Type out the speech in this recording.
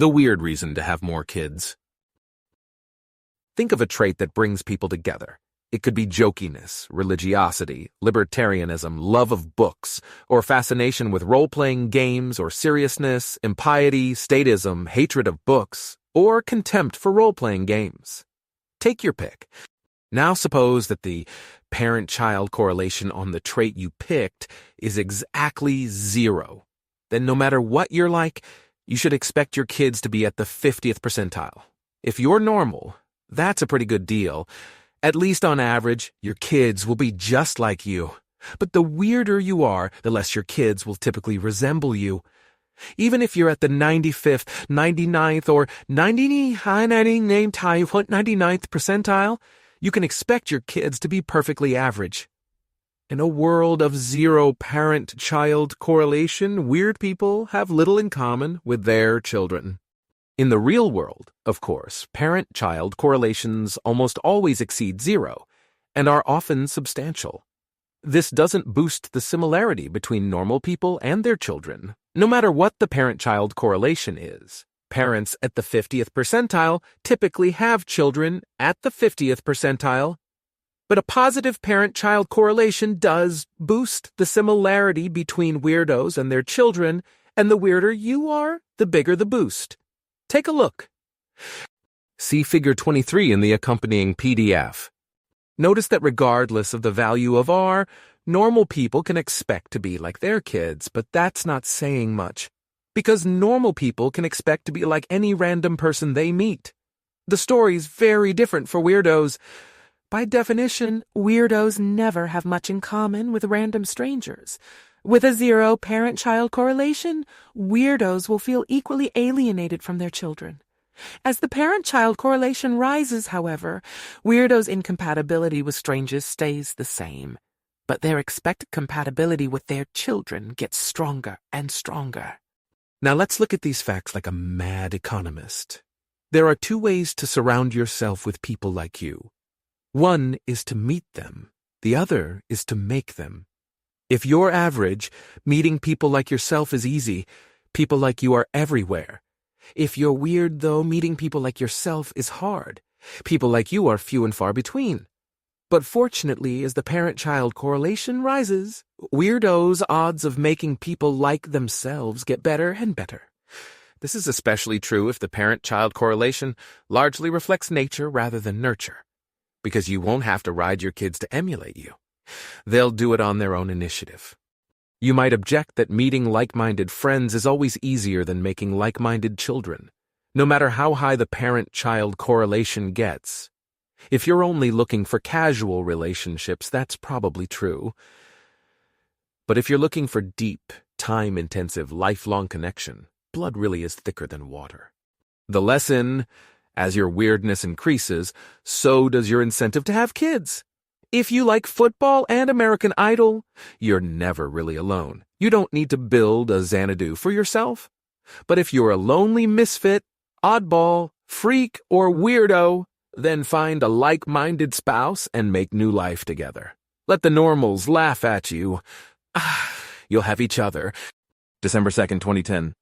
The weird reason to have more kids. Think of a trait that brings people together. It could be jokiness, religiosity, libertarianism, love of books, or fascination with role-playing games, or seriousness, impiety, statism, hatred of books, or contempt for role-playing games. Take your pick. Now suppose that the parent-child correlation on the trait you picked is exactly 0. Then no matter what you're like, you should expect your kids to be at the 50th percentile. If you're normal, that's a pretty good deal. At least on average, your kids will be just like you. But the weirder you are, the less your kids will typically resemble you. Even if you're at the 95th, 99th, or 99th percentile, you can expect your kids to be perfectly average. In a world of 0 parent-child correlation, weird people have little in common with their children. In the real world, of course, parent-child correlations almost always exceed 0 and are often substantial. This doesn't boost the similarity between normal people and their children, no matter what the parent-child correlation is. Parents at the 50th percentile typically have children at the 50th percentile. But a positive parent-child correlation does boost the similarity between weirdos and their children, and the weirder you are, the bigger the boost. Take a look. See Figure 23 in the accompanying PDF. Notice that regardless of the value of R, normal people can expect to be like their kids, but that's not saying much. Because normal people can expect to be like any random person they meet. The story's very different for weirdos. By definition, weirdos never have much in common with random strangers. With a 0 parent-child correlation, weirdos will feel equally alienated from their children. As the parent-child correlation rises, however, weirdos' incompatibility with strangers stays the same. But their expected compatibility with their children gets stronger and stronger. Now let's look at these facts like a mad economist. There are 2 ways to surround yourself with people like you. One is to meet them. The other is to make them. If you're average, meeting people like yourself is easy. People like you are everywhere. If you're weird, though, meeting people like yourself is hard. People like you are few and far between. But fortunately, as the parent-child correlation rises, weirdos' odds of making people like themselves get better and better. This is especially true if the parent-child correlation largely reflects nature rather than nurture, because you won't have to ride your kids to emulate you. They'll do it on their own initiative. You might object that meeting like-minded friends is always easier than making like-minded children, no matter how high the parent-child correlation gets. If you're only looking for casual relationships, that's probably true. But if you're looking for deep, time-intensive, lifelong connection, blood really is thicker than water. The lesson: as your weirdness increases, so does your incentive to have kids. If you like football and American Idol, you're never really alone. You don't need to build a Xanadu for yourself. But if you're a lonely misfit, oddball, freak, or weirdo, then find a like-minded spouse and make new life together. Let the normals laugh at you. You'll have each other. December 2nd, 2010.